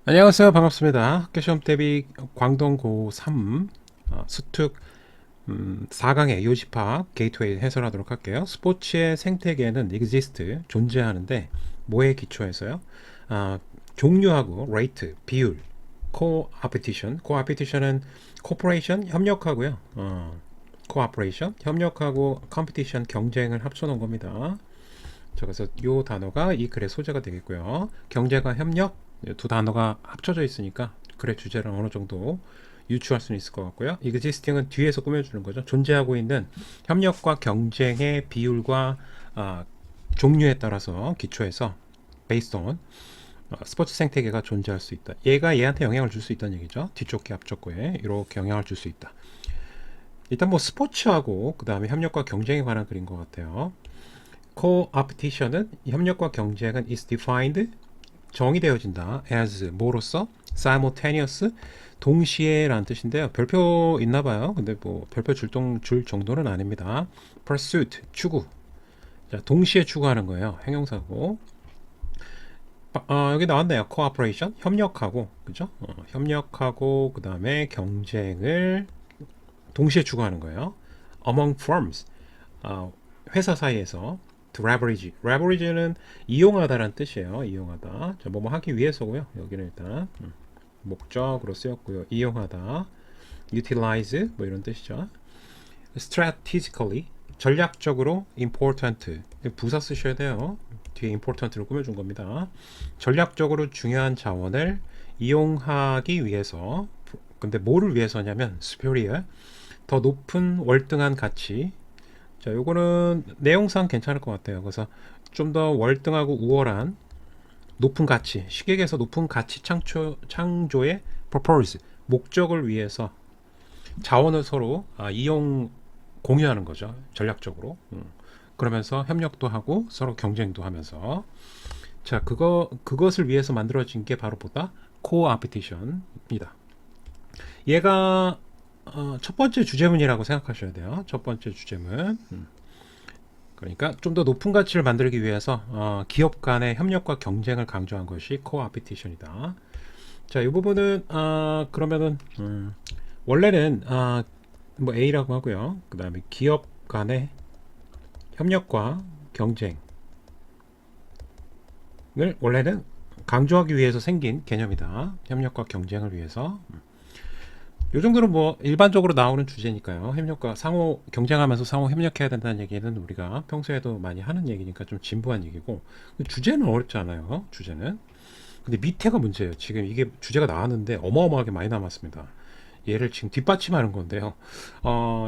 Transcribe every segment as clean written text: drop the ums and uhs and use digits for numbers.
안녕하세요. 반갑습니다. 학교시험 대비 광동 고3 수특 4강의 요집합 게이트웨이 해설하도록 할게요. 스포츠의 생태계는 exist, 존재하는데 뭐에 기초해서요? 아, 종류하고 rate, 비율, coopetition은 corporation, 협력하고요. cooperation, 협력하고 competition, 경쟁을 합쳐놓은 겁니다. 자, 그래서 이 단어가 이 글의 소재가 되겠고요. 경제가 협력 두 단어가 합쳐져 있으니까 글의 주제를 어느 정도 유추할 수는 있을 것 같고요. existing은 뒤에서 꾸며주는 거죠. 존재하고 있는 협력과 경쟁의 비율과 종류에 따라서 기초해서 based on 스포츠 생태계가 존재할 수 있다. 얘가 얘한테 영향을 줄 수 있다는 얘기죠. 뒤쪽 게 앞쪽 거에 이렇게 영향을 줄 수 있다. 일단 뭐 스포츠하고 그 다음에 협력과 경쟁에 관한 글인 것 같아요. coopetition은 협력과 경쟁은 is defined 정의되어진다 as 뭐로서 simultaneous 동시에라는 뜻인데요. 별표 있나 봐요. 근데 뭐 별표 줄 정도는 아닙니다. pursuit 추구. 자, 동시에 추구하는 거예요. 형용사고. 여기 나왔네요. cooperation 협력하고 그죠? 협력하고 그 다음에 경쟁을 동시에 추구하는 거예요. among firms 회사 사이에서 to leverage는 이용하다라는 뜻이에요. 이용하다. 자, 뭐뭐 하기 위해서고요. 여기는 일단 목적으로 쓰였고요. 이용하다, utilize 뭐 이런 뜻이죠. strategically 전략적으로 important 부사 쓰셔야 돼요. 뒤에 important를 꾸며준 겁니다. 전략적으로 중요한 자원을 이용하기 위해서 근데 뭐를 위해서냐면 superior 더 높은 월등한 가치 자, 요거는 내용상 괜찮을 것 같아요. 그래서 좀 더 월등하고 우월한 높은 가치, 시객에서 높은 가치 창조의 purpose, 목적을 위해서 자원을 서로 이용 공유하는 거죠. 전략적으로. 그러면서 협력도 하고 서로 경쟁도 하면서 자, 그것을 위해서 만들어진 게 바로 보다 coopetition입니다. 얘가 첫 번째 주제문이라고 생각하셔야 돼요. 첫 번째 주제문. 그러니까 좀 더 높은 가치를 만들기 위해서 기업 간의 협력과 경쟁을 강조한 것이 코아피티션이다. 자, 이 부분은 그러면은 원래는 뭐 A라고 하고요. 그 다음에 기업 간의 협력과 경쟁을 원래는 강조하기 위해서 생긴 개념이다. 협력과 경쟁을 위해서. 요 정도는 뭐 일반적으로 나오는 주제니까요. 협력과 상호 경쟁하면서 상호 협력해야 된다는 얘기는 우리가 평소에도 많이 하는 얘기니까 좀 진부한 얘기고 주제는 어렵지 않아요. 주제는. 근데 밑에가 문제예요. 지금 이게 주제가 나왔는데 어마어마하게 많이 남았습니다. 얘를 지금 뒷받침하는 건데요.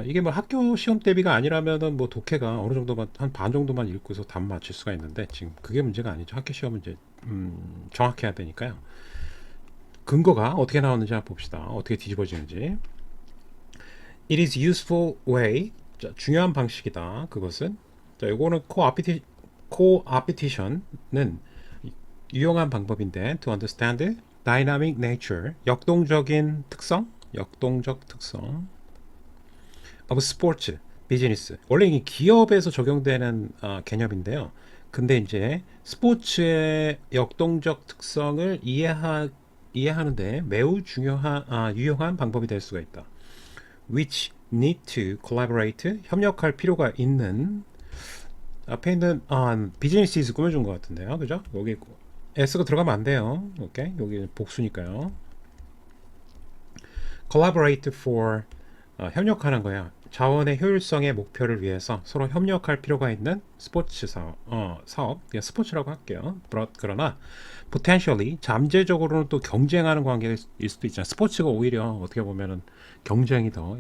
이게 뭐 학교 시험 대비가 아니라면은 뭐 독해가 어느 정도만 한 반 정도만 읽고서 답 맞출 수가 있는데 지금 그게 문제가 아니죠. 학교 시험은 이제 정확해야 되니까요. 근거가 어떻게 나왔는지 한번 봅시다. 어떻게 뒤집어지는지. It is useful way. 자, 중요한 방식이다. 그것은. 자, 요거는 coopetition은 유용한 방법인데 to understand dynamic nature 역동적인 특성 역동적 특성 of sports 비즈니스 원래 이게 기업에서 적용되는 개념인데요. 근데 이제 스포츠의 역동적 특성을 이해하는데 매우 유용한 방법이 될 수가 있다. which need to collaborate 협력할 필요가 있는 앞에 있는 비즈니스 꾸며준 것 같은데요, 그죠? 여기 s가 들어가면 안 돼요. 오케이, 여기 복수니까요. collaborate for 협력하는 거야. 자원의 효율성의 목표를 위해서 서로 협력할 필요가 있는 스포츠 사업, 그냥 스포츠라고 할게요. 그러나 potentially 잠재적으로는 또 경쟁하는 관계일 수도 있잖아요. 스포츠가 오히려 어떻게 보면은 경쟁이 더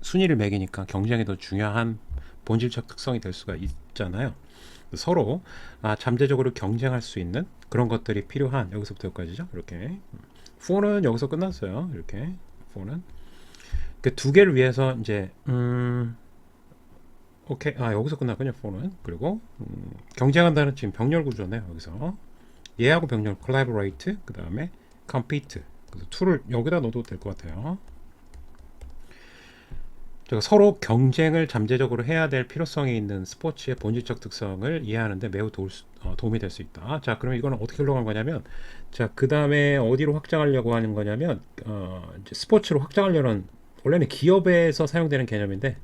순위를 매기니까 경쟁이 더 중요한 본질적 특성이 될 수가 있잖아요. 서로 잠재적으로 경쟁할 수 있는 그런 것들이 필요한 여기서부터 여기까지죠. 이렇게 4는 여기서 끝났어요. 이렇게 4는 그 두 개를 위해서 이제 오케이 여기서 끝났군요. 4는 그리고 경쟁한다는 지금 병렬 구조네요. 여기서 얘하고 병렬 collaborate 그 다음에 compete 그래서 2를 여기다 넣어도 될 것 같아요. 제가 서로 경쟁을 잠재적으로 해야 될 필요성이 있는 스포츠의 본질적 특성을 이해하는데 매우 도움이 될 수 있다. 자, 그러면 이거는 어떻게 흘러간 거냐면, 자, 그 다음에 어디로 확장하려고 하는 거냐면, 이제 스포츠로 확장하려는, 원래는 기업에서 사용되는 개념인데,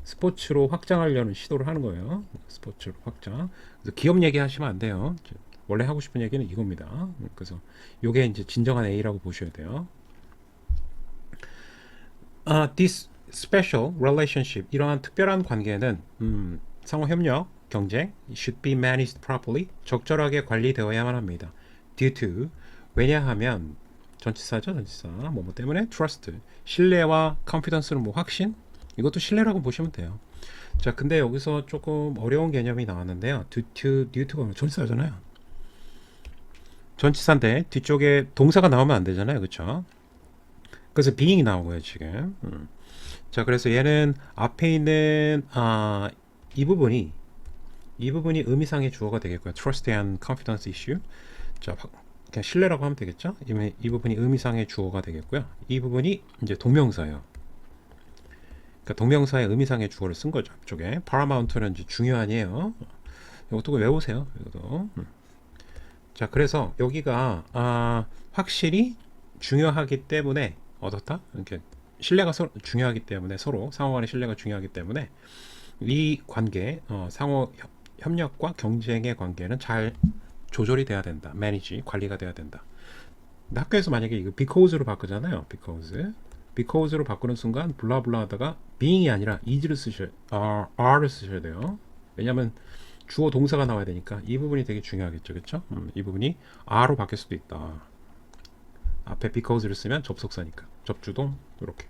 스포츠로 확장하려는 시도를 하는 거예요. 스포츠로 확장. 그래서 기업 얘기하시면 안 돼요. 원래 하고 싶은 얘기는 이겁니다. 그래서 이게 이제 진정한 A라고 보셔야 돼요. This special relationship, 이러한 특별한 관계는 상호 협력, 경쟁, should be managed properly, 적절하게 관리되어야만 합니다. Due to, 왜냐하면 전치사죠, 전치사. 뭐뭐 때문에 trust, 신뢰와 confidence는 뭐 확신, 이것도 신뢰라고 보시면 돼요. 자, 근데 여기서 조금 어려운 개념이 나왔는데요. due to가 전치사잖아요. 전치사인데 뒤쪽에 동사가 나오면 안 되잖아요, 그렇죠? 그래서 being이 나온 거예요, 지금. 자, 그래서 얘는 앞에 있는 이 부분이 의미상의 주어가 되겠고요. trust and confidence issue. 자, 그냥 신뢰라고 하면 되겠죠? 이 부분이 의미상의 주어가 되겠고요. 이 부분이 이제 동명사예요. 그러니까 동명사의 의미상의 주어를 쓴 거죠. 앞쪽에 paramount는 이제 중요한이에요. 이것도 외우세요. 이것도. 자, 그래서 여기가 확실히 중요하기 때문에 어떻다? 이렇게 신뢰가 중요하기 때문에 서로 상호 간의 신뢰가 중요하기 때문에 이 관계 상호 협력과 경쟁의 관계는 잘 조절이 돼야 된다. manage 관리가 돼야 된다. 근데 학교에서 만약에 이거 because로 바꾸잖아요. because로 바꾸는 순간 블라블라 하다가 being이 아니라 is를 are를 쓰셔야 돼요. 왜냐하면 주어 동사가 나와야 되니까 이 부분이 되게 중요하겠죠, 그렇죠? 이 부분이 are로 바뀔 수도 있다. 앞에 because를 쓰면 접속사니까 접주동 이렇게.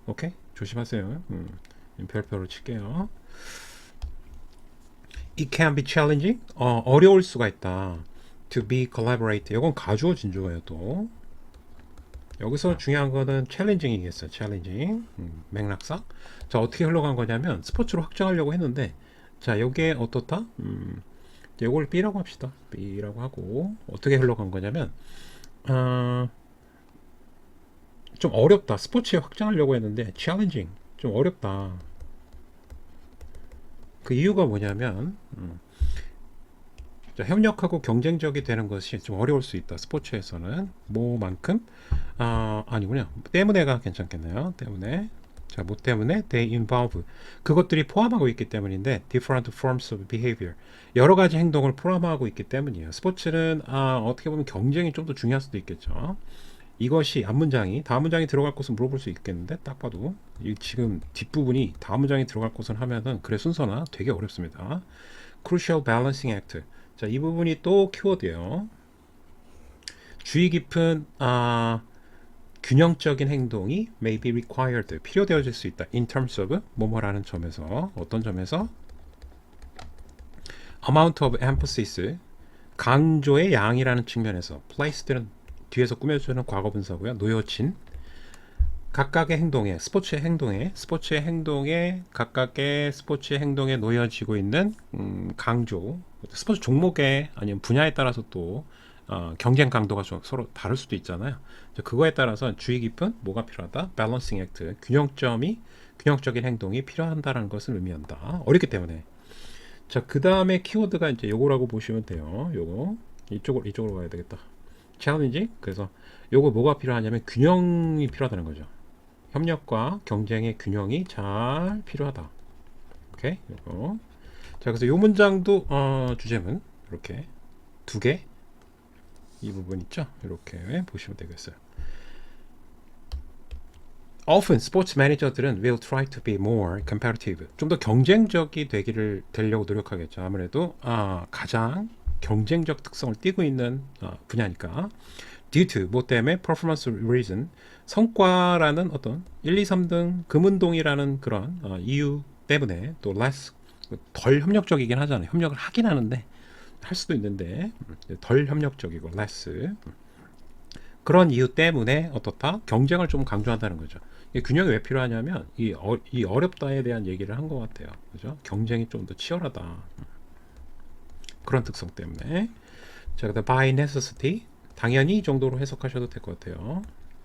오케이? 조심하세요. 별표로 칠게요. It can be challenging. 어려울 수가 있다. To be collaborate. 이건 가주어 진주어예요, 또. 여기서 중요한 거는 challenging이겠어요. challenging. 맥락상. 자, 어떻게 흘러간 거냐면 스포츠로 확장하려고 했는데, 자, 요게 어떻다? 요걸 B라고 합시다. B라고 하고 어떻게 흘러간 거냐면 좀 어렵다. 스포츠에 확장하려고 했는데 challenging. 좀 어렵다. 그 이유가 뭐냐면 자, 협력하고 경쟁적이 되는 것이 좀 어려울 수 있다. 스포츠에서는 뭐만큼 아니군요. 때문에가 괜찮겠네요. 때문에. 자, 뭐 때문에 they involve 그것들이 포함하고 있기 때문인데 different forms of behavior 여러 가지 행동을 포함하고 있기 때문이에요. 스포츠는 어떻게 보면 경쟁이 좀 더 중요할 수도 있겠죠. 이것이 다음 문장이 들어갈 것은 물어볼 수 있겠는데 딱 봐도 지금 뒷부분이 다음 문장이 들어갈 것은 하면은 그래 순서나 되게 어렵습니다. Crucial balancing act. 자, 이 부분이 또 키워드예요. 주의 깊은 균형적인 행동이 may be required 필요되어질 수 있다. In terms of 뭐뭐라는 점에서 어떤 점에서 amount of emphasis 강조의 양이라는 측면에서 place들은 뒤에서 꾸며주는 과거분사고요. 놓여진 각각의 행동에 스포츠의 행동에 놓여지고 있는 강조 스포츠 종목에 아니면 분야에 따라서 또 경쟁 강도가 서로 다를 수도 있잖아요. 그거에 따라서 주의 깊은 뭐가 필요하다? 밸런싱 액트 균형적인 행동이 필요한다라는 것을 의미한다. 어렵기 때문에. 자, 그 다음에 키워드가 이제 요거라고 보시면 돼요. 요거 이쪽으로 가야 되겠다. 챌린지. 그래서 요거 뭐가 필요하냐면 균형이 필요하다는 거죠. 협력과 경쟁의 균형이 잘 필요하다. 오케이. 요거. 자, 그래서 요 문장도 주제문 이렇게 두 개 이 부분 있죠? 이렇게 보시면 되겠어요. Often 스포츠 매니저들은 will try to be more competitive. 좀 더 경쟁적이 되려고 노력하겠죠. 아무래도 가장 경쟁적 특성을 띠고 있는 분야니까. Due to 뭐 때문에 performance reason 성과라는 어떤 1, 2, 3등 금운동이라는 그런 이유 때문에 또 less 덜 협력적이긴 하잖아요. 협력을 하긴 하는데 할 수도 있는데 덜 협력적이고 less 그런 이유 때문에 어떻다? 경쟁을 좀 강조한다는 거죠. 이 균형이 왜 필요하냐면 이 어렵다에 대한 얘기를 한 것 같아요. 그죠? 경쟁이 좀 더 치열하다. 그런 특성 때문에. 자, 그다음 by necessity 당연히 이 정도로 해석하셔도 될 것 같아요.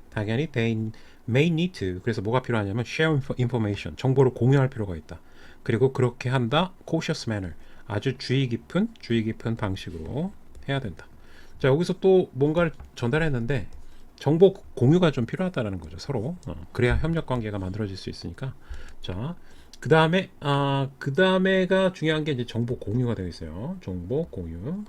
당연히 they may need to. 그래서 뭐가 필요하냐면 share information. 정보를 공유할 필요가 있다. 그리고 그렇게 한다. cautious manner. 아주 주의 깊은 방식으로 해야 된다. 자, 여기서 또 뭔가를 전달했는데 정보 공유가 좀 필요하다라는 거죠, 서로. 그래야 협력 관계가 만들어질 수 있으니까. 자, 그 다음에가 중요한 게 이제 정보 공유가 되어 있어요. 정보 공유.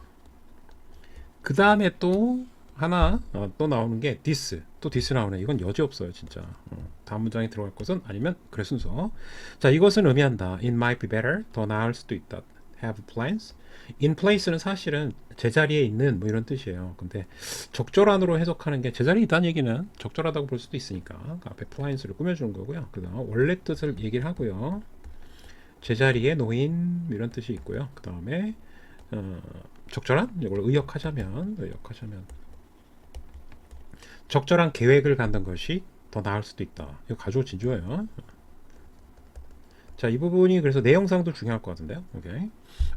그 다음에 또 하나 또 나오는 게 this. 또 this 나오네. 이건 여지 없어요, 진짜. 다음 문장에 들어갈 것은 아니면 그래 순서. 자, 이것은 의미한다. It might be better. 더 나을 수도 있다. Have plans. In place는 사실은 제자리에 있는 뭐 이런 뜻이에요. 근데 적절한으로 해석하는 게 제자리에 있다는 얘기는 적절하다고 볼 수도 있으니까 그 앞에 plans를 꾸며주는 거고요. 그다음 원래 뜻을 얘기를 하고요. 제자리에 놓인 이런 뜻이 있고요. 그 다음에 적절한 이걸 의역하자면 적절한 계획을 갖는 것이 더 나을 수도 있다. 이거 가지고 진주예요. 자, 이 부분이 그래서 내용상도 중요할 것 같은데요. 오케이.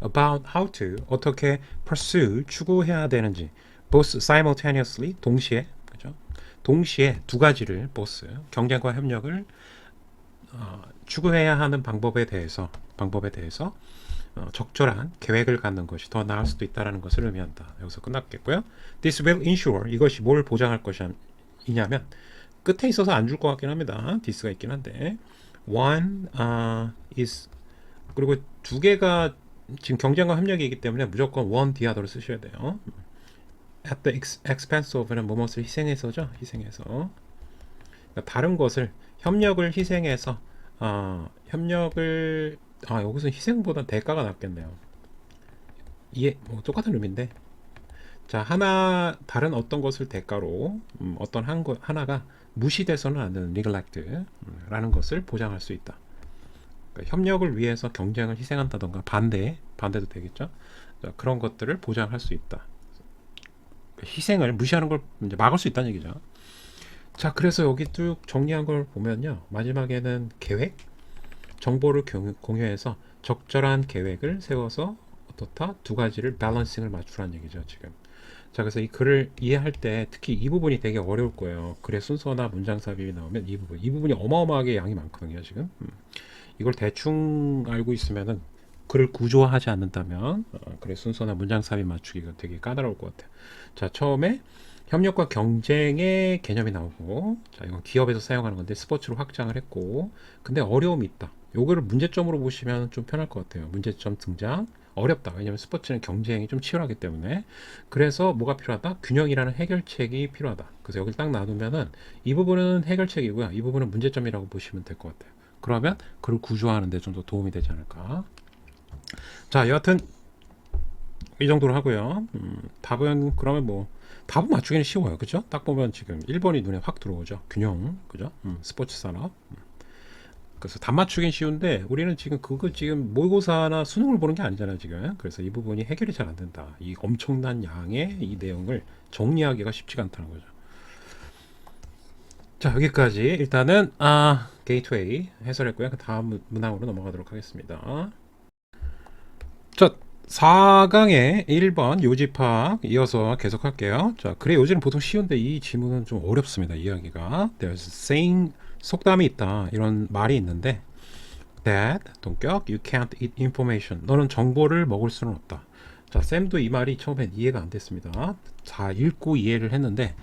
About how to 어떻게 pursue 추구해야 되는지 both simultaneously 동시에 그죠? 동시에 두 가지를 both 경쟁과 협력을 추구해야 하는 방법에 대해서 적절한 계획을 갖는 것이 더 나을 수도 있다는 것을 의미한다. 여기서 끝났겠고요. This will ensure 이것이 뭘 보장할 것이냐면 끝에 있어서 안 줄 것 같긴 합니다. this가 있긴 한데 one is 그리고 두 개가 지금 경쟁과 협력이기 때문에 무조건 one the other를 쓰셔야 돼요. At the expense of는 무엇을 희생해서죠. 희생해서 그러니까 다른 것을 협력을 희생해서 협력을 여기서 희생보다 대가가 낫겠네요. 이해 뭐 똑같은 의미인데 자 다른 어떤 것을 대가로 어떤 하나가 무시돼서는 안 되는 neglect라는 것을 보장할 수 있다. 그러니까 협력을 위해서 경쟁을 희생한다던가 반대도 되겠죠. 자, 그런 것들을 보장할 수 있다. 그러니까 희생을 무시하는 걸 이제 막을 수 있다는 얘기죠. 자, 그래서 여기 쭉 정리한 걸 보면요. 마지막에는 계획, 정보를 공유해서 적절한 계획을 세워서 어떻다? 두 가지를 밸런싱을 맞추라는 얘기죠, 지금. 자, 그래서 이 글을 이해할 때 특히 이 부분이 되게 어려울 거예요. 글의 순서나 문장 삽입이 나오면 이 부분이 어마어마하게 양이 많거든요, 지금. 이걸 대충 알고 있으면은 글을 구조화하지 않는다면 글의 순서나 문장 삽입 맞추기가 되게 까다로울 것 같아요. 자, 처음에 협력과 경쟁의 개념이 나오고, 자, 이건 기업에서 사용하는 건데 스포츠로 확장을 했고, 근데 어려움이 있다. 요거를 문제점으로 보시면 좀 편할 것 같아요. 문제점 등장. 어렵다. 왜냐면 스포츠는 경쟁이 좀 치열하기 때문에. 그래서 뭐가 필요하다? 균형이라는 해결책이 필요하다. 그래서 여기를 딱 놔두면은 이 부분은 해결책이고요. 이 부분은 문제점이라고 보시면 될 것 같아요. 그러면 그걸 구조하는 데 좀 더 도움이 되지 않을까. 자, 여하튼 이 정도로 하고요. 답은 그러면 뭐 답은 맞추기는 쉬워요. 그죠? 딱 보면 지금 1번이 눈에 확 들어오죠. 균형. 그죠? 스포츠 산업. 그래서 답 맞추긴 쉬운데 우리는 지금 그거 지금 모의고사나 수능을 보는 게 아니잖아요, 지금. 그래서 이 부분이 해결이 잘 안 된다. 이 엄청난 양의 이 내용을 정리하기가 쉽지가 않다는 거죠. 자, 여기까지 일단은 게이트웨이 해설했고요. 그 다음 문항으로 넘어가도록 하겠습니다. 자, 4강의 1번 요지파악 이어서 계속할게요. 자, 그래 요지는 보통 쉬운데 이 지문은 좀 어렵습니다. 이야기가. There's saying 속담이 있다. 이런 말이 있는데 that 동격 you can't eat information. 너는 정보를 먹을 수는 없다. 자, 쌤도 이 말이 처음엔 이해가 안 됐습니다. 자, 읽고 이해를 했는데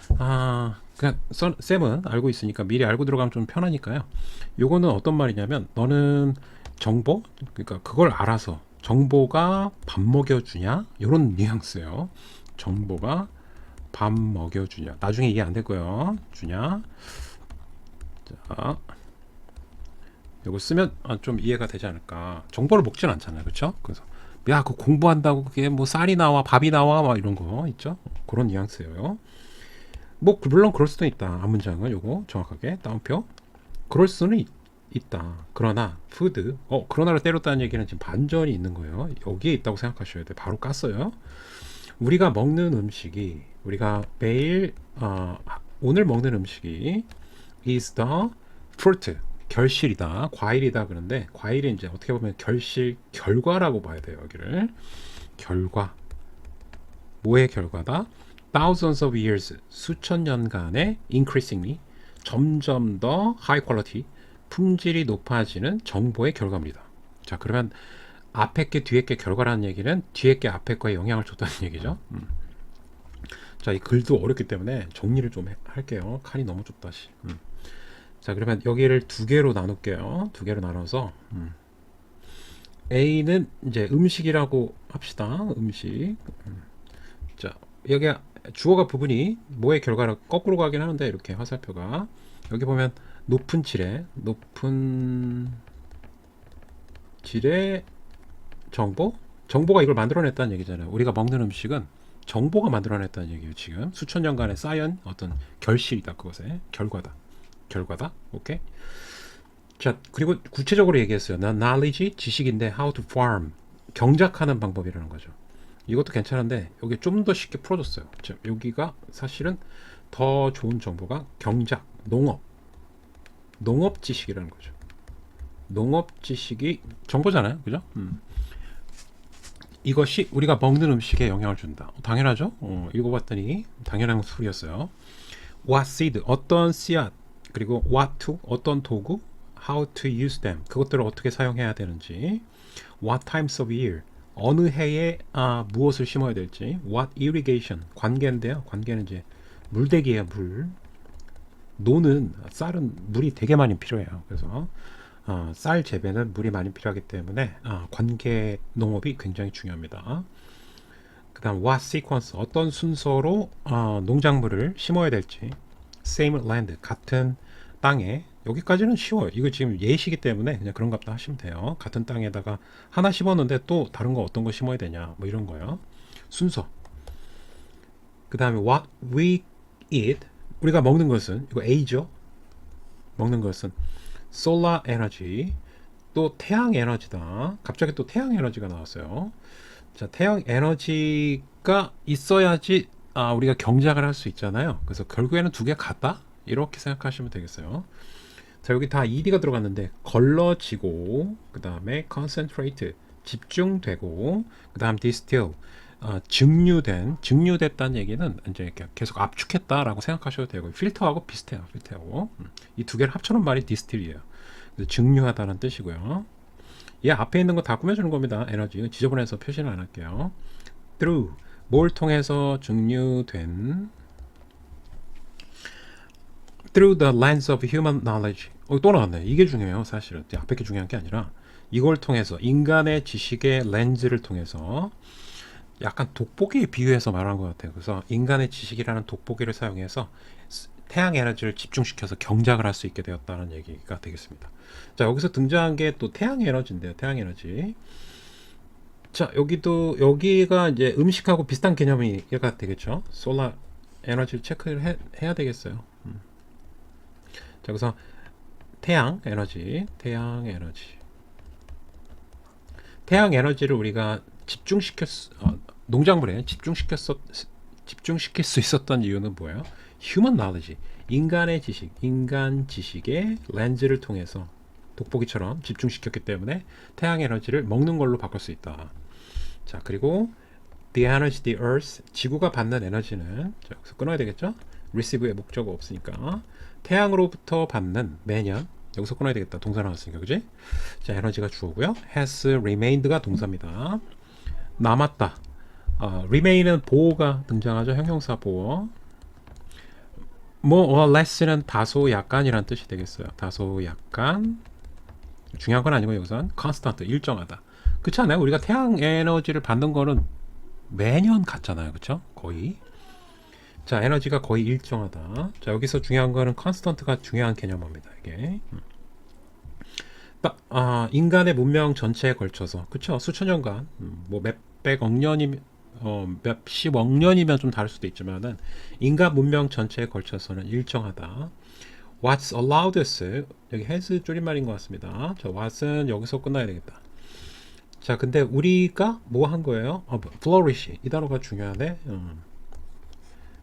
그냥 쌤은 알고 있으니까 미리 알고 들어가면 좀 편하니까요. 요거는 어떤 말이냐면 너는 정보 그러니까 그걸 알아서 정보가 밥 먹여주냐? 이런 뉘앙스예요. 정보가 밥 먹여주냐? 나중에 이해 안 될 거예요. 주냐? 자, 이거 쓰면 좀 이해가 되지 않을까. 정보를 먹진 않잖아요, 그렇죠? 그래서 야, 그 공부한다고 그게 뭐 쌀이 나와, 밥이 나와, 막 이런 거 있죠? 그런 뉘앙스예요. 뭐 물론 그럴 수도 있다. 앞문장은 요거 정확하게 따옴표. 그럴 수는 있다. 그러나 푸드 그러나를 때렸다는 얘기는 지금 반전이 있는 거예요. 여기에 있다고 생각하셔야 돼. 바로 깠어요. 우리가 먹는 음식이 우리가 매일 오늘 먹는 음식이 is the fruit 결실이다. 과일이다. 그런데 과일이 이제 어떻게 보면 결과라고 봐야 돼요. 여기를 결과 뭐의 결과다? thousands of years, 수천 년간의 increasingly, 점점 더 high quality, 품질이 높아지는 정보의 결과입니다. 자, 그러면 앞에 게 뒤에 게 결과라는 얘기는 뒤에 게 앞에 거에 영향을 줬다는 얘기죠. 자, 이 글도 어렵기 때문에 정리를 좀 할게요. 칸이 너무 좁다. 자, 그러면 여기를 두 개로 나눌게요. 두 개로 나눠서 A는 이제 음식이라고 합시다. 음식. 자, 여기 주어가 부분이 뭐의 결과를 거꾸로 가긴 하는데 이렇게 화살표가 여기 보면 높은 질의 정보가 이걸 만들어냈다는 얘기잖아요. 우리가 먹는 음식은 정보가 만들어냈다는 얘기예요. 지금 수천 년간의 쌓인 어떤 결실이다. 그것의 결과다. 오케이. 자, 그리고 구체적으로 얘기했어요. knowledge 지식인데 how to farm 경작하는 방법이라는 거죠. 이것도 괜찮은데 여기 좀 더 쉽게 풀어줬어요. 자, 여기가 사실은 더 좋은 정보가 경작, 농업 지식이라는 거죠. 농업 지식이 정보잖아요, 그죠? 이것이 우리가 먹는 음식에 영향을 준다. 당연하죠. 읽어봤더니 당연한 소리였어요. What seed 어떤 씨앗, 그리고 what to 어떤 도구, how to use them 그것들을 어떻게 사용해야 되는지, what times of year 어느 해에 무엇을 심어야 될지, what irrigation 관계인데요. 관계는 이제 물대기예요. 쌀은 물이 되게 많이 필요해요. 그래서 쌀 재배는 물이 많이 필요하기 때문에 관계 농업이 굉장히 중요합니다. 그 다음 what sequence 어떤 순서로 농작물을 심어야 될지, same land 같은 땅에, 여기까지는 쉬워요. 이거 지금 예시기 때문에 그냥 그런 값도 하시면 돼요. 같은 땅에다가 하나 심었는데 또 다른 거 어떤 거 심어야 되냐 뭐 이런 거요. 순서. 그 다음에 what we eat 우리가 먹는 것은 이거 A죠. 먹는 것은 solar energy 또 태양 에너지다. 갑자기 또 태양 에너지가 나왔어요. 자, 태양 에너지가 있어야지 우리가 경작을 할 수 있잖아요. 그래서 결국에는 두 개 같다 이렇게 생각하시면 되겠어요. 자, 여기 다 ED가 들어갔는데 걸러지고, 그 다음에 concentrate 집중되고, 그 다음 distill 증류됐다는 얘기는 이제 이렇게 계속 압축했다라고 생각하셔도 되고, 필터하고 비슷해요. 필터하고 이 두 개를 합쳐놓은 말이 distill이에요. 그래서 증류하다는 뜻이고요. 얘 앞에 있는 거 다 꾸며주는 겁니다. 에너지 지저분해서 표시는 안 할게요. through 뭘 통해서 증류된, through the lens of human knowledge. 또 나왔네. 이게 중요해요. 사실은 앞에 게 중요한 게 아니라 이걸 통해서 인간의 지식의 렌즈를 통해서, 약간 돋보기에 비유해서 말한 것 같아요. 그래서 인간의 지식이라는 돋보기를 사용해서 태양 에너지를 집중시켜서 경작을 할 수 있게 되었다는 얘기가 되겠습니다. 자, 여기서 등장한 게 또 태양 에너지인데요. 태양 에너지. 자, 여기가 이제 음식하고 비슷한 개념이가 되겠죠. 솔라 에너지를 체크를 해야 되겠어요. 자, 그래서 태양 에너지를 우리가 농작물에 집중시킬 수 있었던 이유는 뭐예요? human knowledge, 인간 지식의 렌즈를 통해서 돋보기처럼 집중시켰기 때문에 태양 에너지를 먹는 걸로 바꿀 수 있다. 자, 그리고 the energy, the earth, 지구가 받는 에너지는, 자, 여기서 끊어야 되겠죠? receive의 목적어 없으니까 태양으로부터 받는, 매년 여기서 끊어야 되겠다. 동사 나왔으니까, 그지? 자, 에너지가 주어고요. has remained가 동사입니다. 남았다. remain은 보호가 등장하죠. 형용사 보호. more or less는 다소 약간이란 뜻이 되겠어요. 다소 약간. 중요한 건 아니고 여기서는 constant, 일정하다. 그렇지 않아요? 우리가 태양 에너지를 받는 거는 매년 같잖아요. 그렇죠? 거의. 자, 에너지가 거의 일정하다. 자, 여기서 중요한 거는 constant가 중요한 개념입니다. 이게. 인간의 문명 전체에 걸쳐서, 그쵸? 수천 년간, 뭐 몇백억 년이면, 몇십억 년이면 좀 다를 수도 있지만은, 인간 문명 전체에 걸쳐서는 일정하다. What's allowed us, 여기 has 줄임말인 것 같습니다. 자, what은 여기서 끝나야 되겠다. 자, 근데 우리가 뭐 한 거예요? flourish, 이 단어가 중요하네.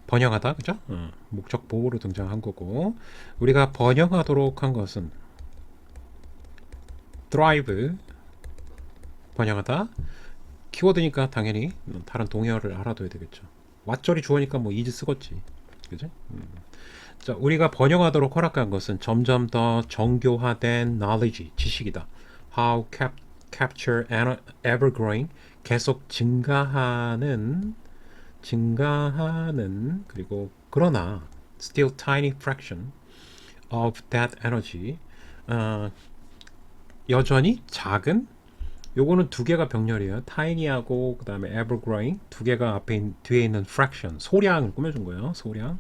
번영하다, 그죠? 목적 보호로 등장한 거고, 우리가 번영하도록 한 것은 thrive, 번영하다. 키워드니까 당연히 다른 동의어를 알아둬야 되겠죠. 왓절이 주어니까 뭐 is 쓰겠지. 그죠? 자, 우리가 번영하도록 허락한 것은 점점 더 정교화된 knowledge, 지식이다. How capture ever growing, 계속 증가하는 그리고 그러나 still tiny fraction of that energy, 어, 여전히 작은, 요거는 두 개가 병렬이에요. tiny하고 그 다음에 ever growing 두 개가 뒤에 있는 fraction, 소량을 꾸며준 거예요. 소량.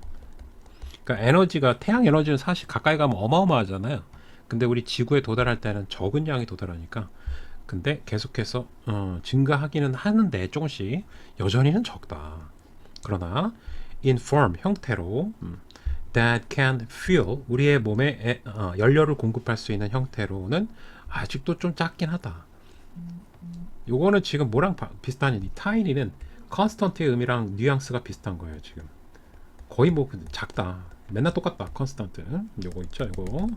그러니까 에너지가, 태양 에너지는 사실 가까이 가면 어마어마하잖아요. 근데 우리 지구에 도달할 때는 적은 양이 도달하니까, 근데 계속해서 증가하기는 하는데 조금씩 여전히는 적다. 그러나 in form, 형태로, that can fuel, 우리의 몸에 연료를 공급할 수 있는 형태로는 아직도 좀 작긴 하다. 요거는 지금 뭐랑 비슷하니? 이 tiny는 constant의 의미랑 뉘앙스가 비슷한 거예요. 지금 거의 뭐 작다, 맨날 똑같다, 컨스턴트. 요거 있죠, 요거.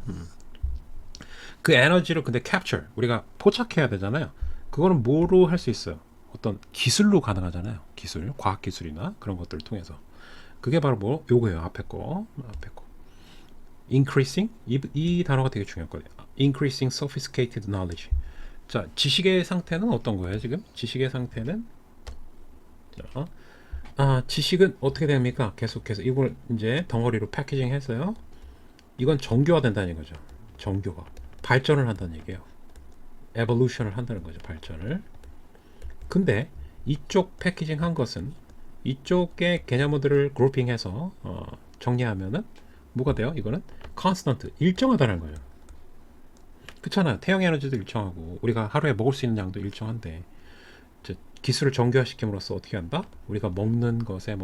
그 에너지를 근데 capture, 우리가 포착해야 되잖아요. 그거는 뭐로 할 수 있어요? 어떤 기술로 가능하잖아요. 기술, 과학 기술이나 그런 것들을 통해서. 그게 바로 뭐 요거예요. 앞에 거. increasing, 이 단어가 되게 중요했거든요. increasing sophisticated knowledge. 자, 지식의 상태는 어떤 거예요? 지금 지식의 상태는, 자, 지식은 어떻게 됩니까? 계속해서 이걸 이제 덩어리로 패키징 했어요. 이건 정교화된다는 거죠. 정교화, 발전을 한다는 얘기예요. 에볼루션을 한다는 거죠. 발전을. 근데 이쪽 패키징 한 것은, 이쪽의 개념들을 그룹핑해서 정리하면은 뭐가 돼요? 이거는 컨스턴트, 일정하다는 거예요. 그렇잖아요. 태양 에너지도 일정하고 우리가 하루에 먹을 수 있는 양도 일정한데, 기술을 정교화시킴으로써 어떻게 한다? 우리가 먹는 것에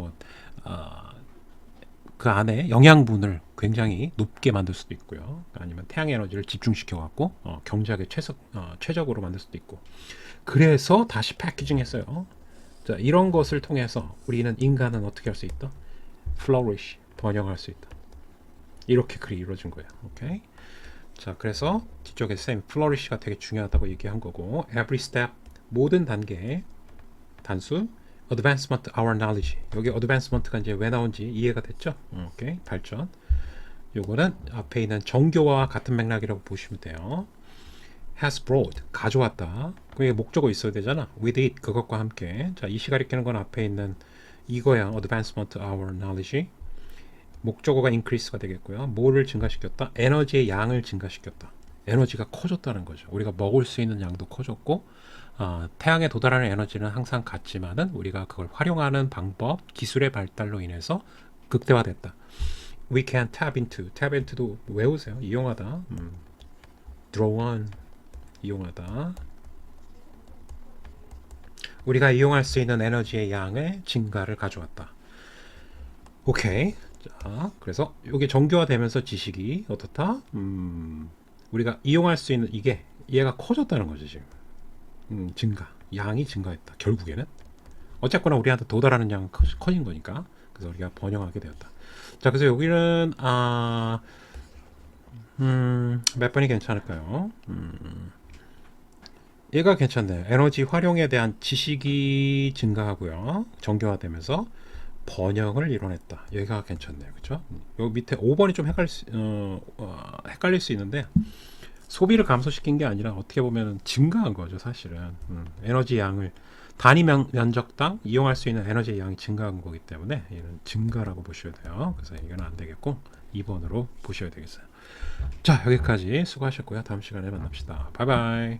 그 안에 영양분을 굉장히 높게 만들 수도 있고요. 아니면 태양 에너지를 집중시켜 갖고 경제학의 최적으로 만들 수도 있고. 그래서 다시 패키징했어요. 자, 이런 것을 통해서 우리는, 인간은 어떻게 할 수 있다? flourish, 번영할 수 있다. 이렇게 글이 이루어진 거예요. 오케이. 자, 그래서 뒤쪽에 쌤 flourish가 되게 중요하다고 얘기한 거고, every step, 모든 단계, 단수, advancement our knowledge. 여기 advancement가 이제 왜 나온지 이해가 됐죠? 오케이. 발전. 요거는 앞에 있는 정교화와 같은 맥락이라고 보시면 돼요. has brought, 가져왔다. 그게 목적어 있어야 되잖아. with it, 그것과 함께. 자, 이 시가 리키는 건 앞에 있는 이거야. advancement our knowledge. 목적어가 increase가 되겠고요. 뭐를 증가시켰다? 에너지의 양을 증가시켰다. 에너지가 커졌다는 거죠. 우리가 먹을 수 있는 양도 커졌고, 태양에 도달하는 에너지는 항상 같지만은 우리가 그걸 활용하는 방법, 기술의 발달로 인해서 극대화됐다. We can tap into도 외우세요. 이용하다. draw on, 이용하다. 우리가 이용할 수 있는 에너지의 양의 증가를 가져왔다. 오케이. 자, 그래서 이게 정교화되면서 지식이 어떻다? 우리가 이용할 수 있는 얘가 커졌다는 거죠. 지금 증가, 양이 증가했다. 결국에는 어쨌거나 우리한테 도달하는 양은 커진 거니까. 그래서 우리가 번영하게 되었다. 자, 그래서 여기는 몇 번이 괜찮을까요? 얘가 괜찮네요. 에너지 활용에 대한 지식이 증가하고요. 정교화되면서 번영을 이뤄냈다. 여기가 괜찮네요. 그렇죠? 여기 밑에 5번이 좀 헷갈릴 수 있는데, 소비를 감소시킨 게 아니라 어떻게 보면 증가한 거죠. 사실은 에너지 양을 단위 면적당 이용할 수 있는 에너지 양이 증가한 거기 때문에 얘는 증가라고 보셔야 돼요. 그래서 이건 안 되겠고 2번으로 보셔야 되겠어요. 자, 여기까지 수고하셨고요. 다음 시간에 만납시다. 바이바이.